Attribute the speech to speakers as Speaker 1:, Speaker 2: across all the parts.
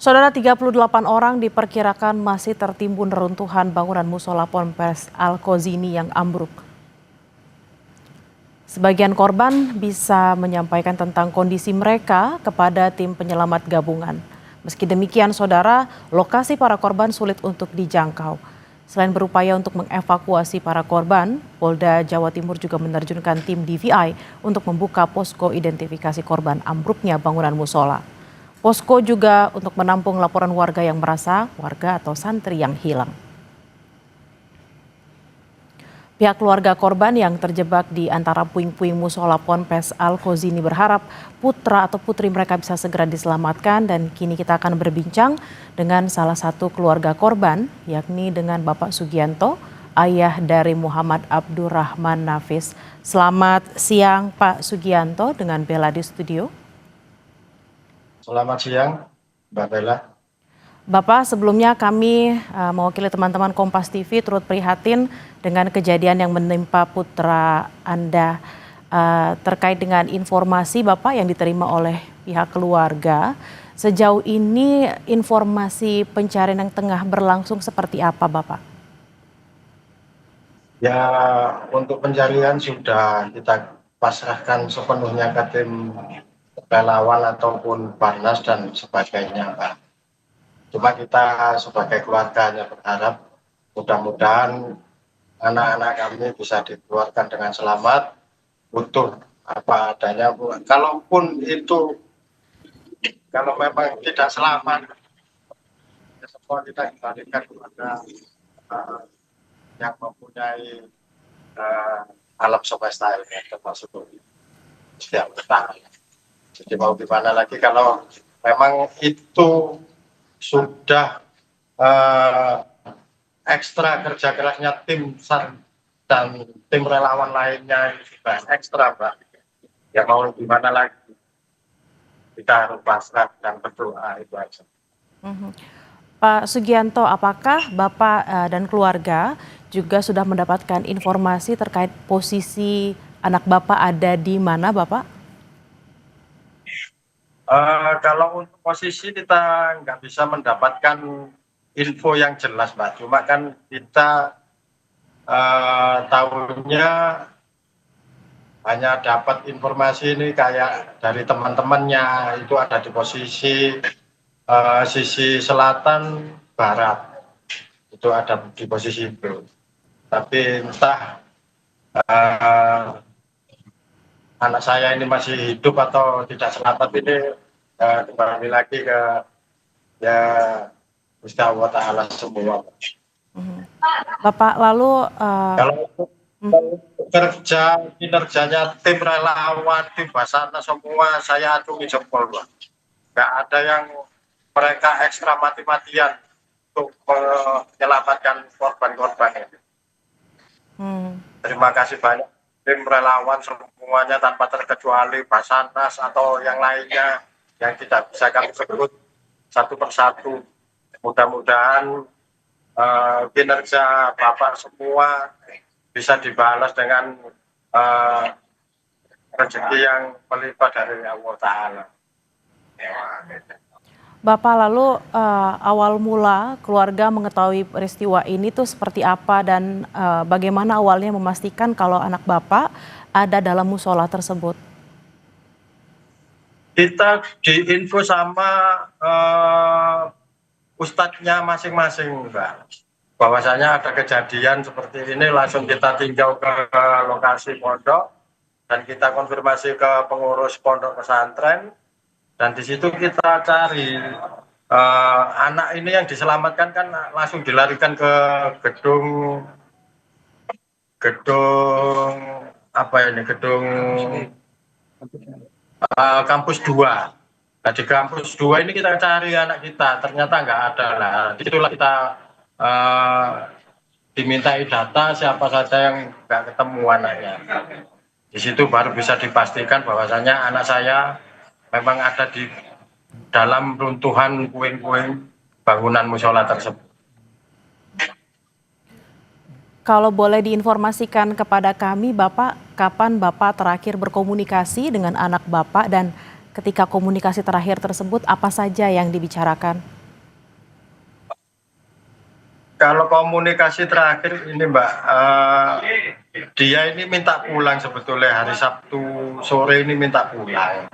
Speaker 1: Saudara, 38 orang diperkirakan masih tertimbun reruntuhan bangunan musola Ponpes Al-Kozini yang ambruk. Sebagian korban bisa menyampaikan tentang kondisi mereka kepada tim penyelamat gabungan. Meski demikian, saudara, lokasi para korban sulit untuk dijangkau. Selain berupaya untuk mengevakuasi para korban, Polda Jawa Timur juga menerjunkan tim DVI untuk membuka posko identifikasi korban ambruknya bangunan musola. Posko juga untuk menampung laporan warga yang merasa warga atau santri yang hilang. Pihak keluarga korban yang terjebak di antara puing-puing musola Ponpes Al-Kozini berharap putra atau putri mereka bisa segera diselamatkan, dan kini kita akan berbincang dengan salah satu keluarga korban, yakni dengan Bapak Sugianto, ayah dari Muhammad Abdurrahman Nafis. Selamat siang Pak Sugianto dengan Bella di studio.
Speaker 2: Selamat siang, Mbak Bella.
Speaker 1: Bapak, sebelumnya kami mewakili teman-teman Kompas TV turut prihatin dengan kejadian yang menimpa putra Anda. Terkait dengan informasi Bapak yang diterima oleh pihak keluarga, sejauh ini informasi pencarian yang tengah berlangsung seperti apa Bapak?
Speaker 2: Ya, untuk pencarian sudah kita pasrahkan sepenuhnya ke tim relawan ataupun Barnas dan sebagainya, Pak. Cuma kita sebagai keluarganya berharap mudah-mudahan anak-anak kami bisa dikeluarkan dengan selamat, utuh apa adanya. Kalaupun itu, kalau memang tidak selamat, ya semua kita kembalikan kepada yang mempunyai alam semesta ini, termasuk setiap kita. Jadi mau gimana lagi kalau memang itu sudah ekstra kerja kerasnya tim SAR dan tim relawan lainnya, sudah ekstra, Pak. Ya mau gimana lagi, kita harus pasrah dan berdoa, itu aja.
Speaker 1: Pak Sugianto, apakah Bapak dan keluarga juga sudah mendapatkan informasi terkait posisi anak Bapak ada di mana, Bapak?
Speaker 2: Kalau untuk posisi kita nggak bisa mendapatkan info yang jelas, Mbak. Cuma kan kita tahunya hanya dapat informasi ini kayak dari teman-temannya, itu ada di posisi sisi selatan barat, itu ada di posisi itu. Tapi entah anak saya ini masih hidup atau tidak selamat, ini kembali lagi ke ya Gusti Allah Ta'ala semua.
Speaker 1: Bapak, lalu
Speaker 2: Kalau kinerjanya tim relawan, tim Basarnas semua saya acungi jempol, Pak. Nggak ada yang mereka ekstra mati-matian untuk menyelamatkan korban-korban ini. Terima kasih banyak tim relawan semuanya tanpa terkecuali, Basarnas atau yang lainnya yang tidak bisa kami sebut satu persatu. Mudah-mudahan kinerja Bapak semua bisa dibalas dengan rezeki yang melimpah dari Allah Ta'ala.
Speaker 1: Bapak, lalu awal mula keluarga mengetahui peristiwa ini tuh seperti apa, dan bagaimana awalnya memastikan kalau anak Bapak ada dalam musola tersebut?
Speaker 2: Kita diinfo sama ustadznya masing-masing, Mbak. Bahwasanya ada kejadian seperti ini, langsung kita tinjau ke lokasi pondok dan kita konfirmasi ke pengurus pondok pesantren. Dan di situ kita cari anak ini yang diselamatkan, kan langsung dilarikan ke gedung apa ini, gedung kampus 2. Nah, di kampus 2 ini kita cari anak kita, ternyata nggak ada. Nah, disitulah kita dimintai data siapa saja yang nggak ketemu anaknya. Di situ baru bisa dipastikan bahwasanya anak saya memang ada di dalam runtuhan puing-puing bangunan musola tersebut.
Speaker 1: Kalau boleh diinformasikan kepada kami, Bapak, kapan Bapak terakhir berkomunikasi dengan anak Bapak, dan ketika komunikasi terakhir tersebut apa saja yang dibicarakan?
Speaker 2: Kalau komunikasi terakhir ini Mbak, dia ini minta pulang sebetulnya hari Sabtu sore ini minta pulang.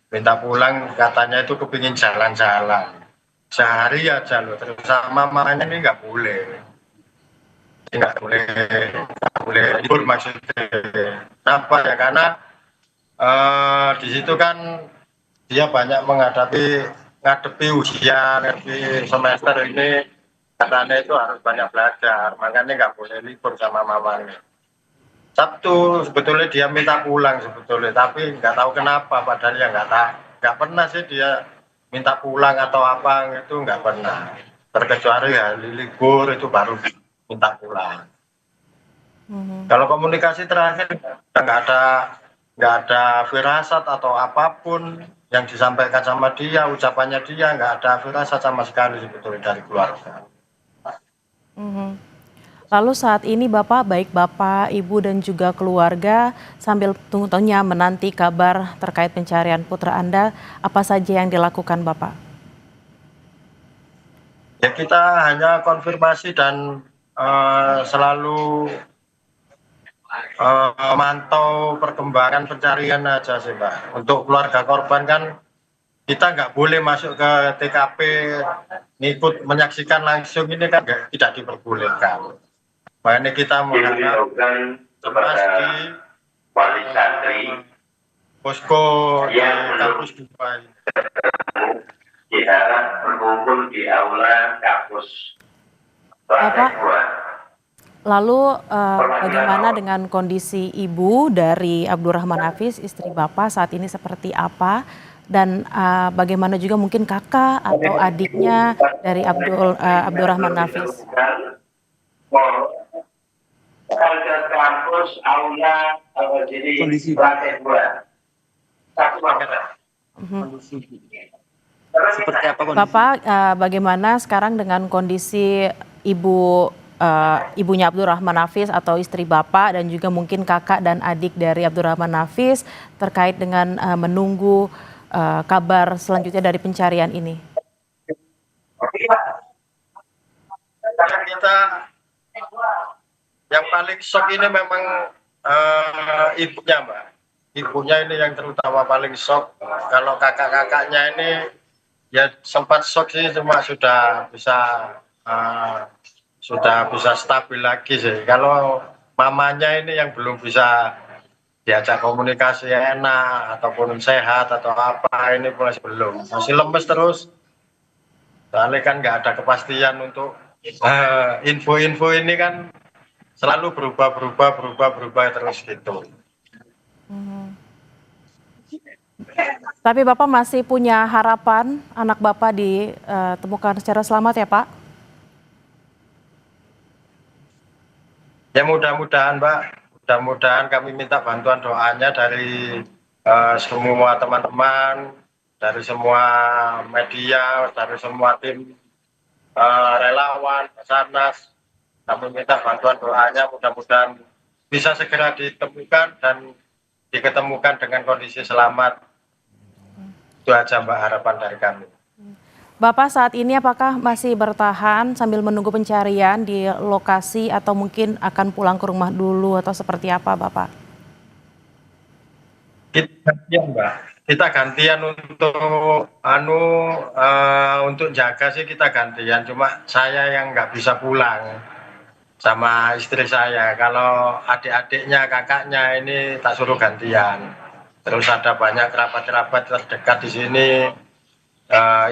Speaker 2: Minta pulang katanya itu kepingin jalan-jalan. Sehari aja loh, terus sama mamanya ini nggak boleh libur maksudnya. Kenapa ya? Karena di situ kan dia banyak ngadepi ujian, ngadepi semester ini katanya itu harus banyak belajar, makanya nggak boleh libur sama mamanya. Sabtu sebetulnya dia minta pulang sebetulnya, tapi nggak tahu kenapa, padahal ya nggak pernah sih dia minta pulang atau apa itu nggak pernah. Terkecuali hari libur itu baru minta pulang. Kalau komunikasi terakhir nggak ada firasat atau apapun yang disampaikan sama dia, ucapannya dia nggak ada firasat sama sekali sebetulnya dari keluarga.
Speaker 1: Mhm. Lalu saat ini Bapak, baik Bapak, Ibu dan juga keluarga sambil tentunya menanti kabar terkait pencarian putra Anda, apa saja yang dilakukan Bapak?
Speaker 2: Ya kita hanya konfirmasi dan selalu mantau perkembangan pencarian aja sih Pak. Untuk keluarga korban kan kita nggak boleh masuk ke TKP ngikut menyaksikan langsung ini kan tidak diperbolehkan. Makanya kita mengharap pasti
Speaker 3: wali santri
Speaker 2: posko di
Speaker 3: yang
Speaker 2: kampus Dubai.
Speaker 3: diharap berkumpul di aula kampus
Speaker 1: Bapak,
Speaker 3: lantai 2.
Speaker 1: lalu bagaimana dengan kondisi Ibu dari Abdurrahman Hafiz, istri Bapak saat ini seperti apa? Dan bagaimana juga mungkin kakak atau adiknya dari Abdurrahman Hafiz?
Speaker 3: Ke kampus aula jadi lantai 2. Satu
Speaker 4: Seperti apa kondisi?
Speaker 1: Bapak, bagaimana sekarang dengan kondisi ibunya Abdurrahman Hafiz atau istri Bapak dan juga mungkin kakak dan adik dari Abdurrahman Hafiz terkait dengan menunggu kabar selanjutnya dari pencarian ini?
Speaker 2: Kita yang paling shock ini memang ibunya Mbak. Ibunya ini yang terutama paling shock. Kalau kakak-kakaknya ini ya sempat shock sih, cuma sudah bisa stabil lagi sih. Kalau mamanya ini yang belum bisa diajak komunikasi enak ataupun sehat atau apa ini masih lemes terus. Soalnya kan nggak ada kepastian untuk info-info ini kan selalu berubah terus gitu.
Speaker 1: Tapi Bapak masih punya harapan anak Bapak ditemukan secara selamat ya Pak?
Speaker 2: Ya mudah-mudahan Mbak, mudah-mudahan kami minta bantuan doanya dari semua teman-teman, dari semua media, dari semua tim relawan, Basarnas. Kami minta bantuan doanya, mudah-mudahan bisa segera ditemukan dan diketemukan dengan kondisi selamat. Itu aja Mbak harapan dari kami.
Speaker 1: Bapak saat ini apakah masih bertahan sambil menunggu pencarian di lokasi atau mungkin akan pulang ke rumah dulu atau seperti apa Bapak?
Speaker 2: Kita gantian Mbak, kita gantian untuk jaga sih kita gantian, cuma saya yang nggak bisa pulang sama istri saya. Kalau adik-adiknya, kakaknya ini tak suruh gantian. Terus ada banyak kerabat-kerabat terdekat di sini,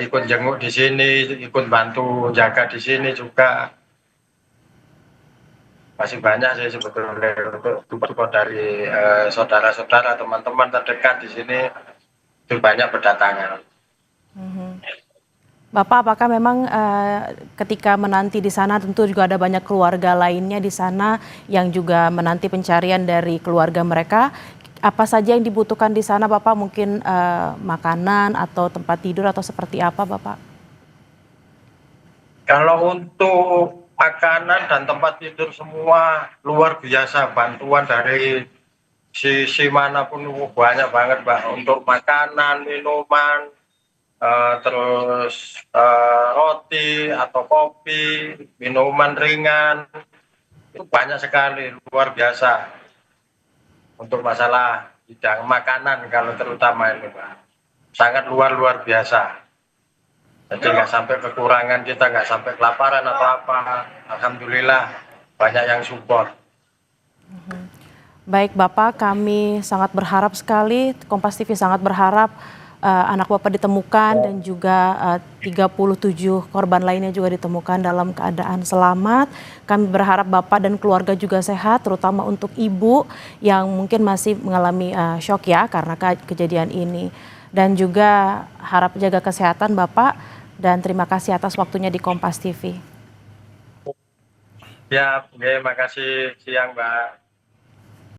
Speaker 2: ikut jenguk di sini, ikut bantu jaga di sini juga. Masih banyak sih sebetulnya untuk support dari saudara-saudara, teman-teman terdekat di sini itu banyak berdatangan.
Speaker 1: Bapak, apakah memang ketika menanti di sana tentu juga ada banyak keluarga lainnya di sana yang juga menanti pencarian dari keluarga mereka? Apa saja yang dibutuhkan di sana, Bapak? Mungkin makanan atau tempat tidur atau seperti apa, Bapak?
Speaker 2: Kalau untuk makanan dan tempat tidur semua luar biasa bantuan dari sisi manapun banyak banget Mbak, untuk makanan, minuman, terus roti atau kopi, minuman ringan, itu banyak sekali, luar biasa untuk masalah bidang makanan kalau terutama ini Mbak, sangat luar biasa. Jadi nggak sampai kekurangan, kita nggak sampai kelaparan atau apa. Alhamdulillah banyak yang support.
Speaker 1: Baik Bapak, kami sangat berharap sekali, Kompas TV sangat berharap anak Bapak ditemukan dan juga 37 korban lainnya juga ditemukan dalam keadaan selamat. Kami berharap Bapak dan keluarga juga sehat, terutama untuk Ibu yang mungkin masih mengalami shock ya karena kejadian ini. Dan juga harap jaga kesehatan Bapak dan terima kasih atas waktunya di Kompas TV.
Speaker 2: Ya, terima kasih siang Mbak.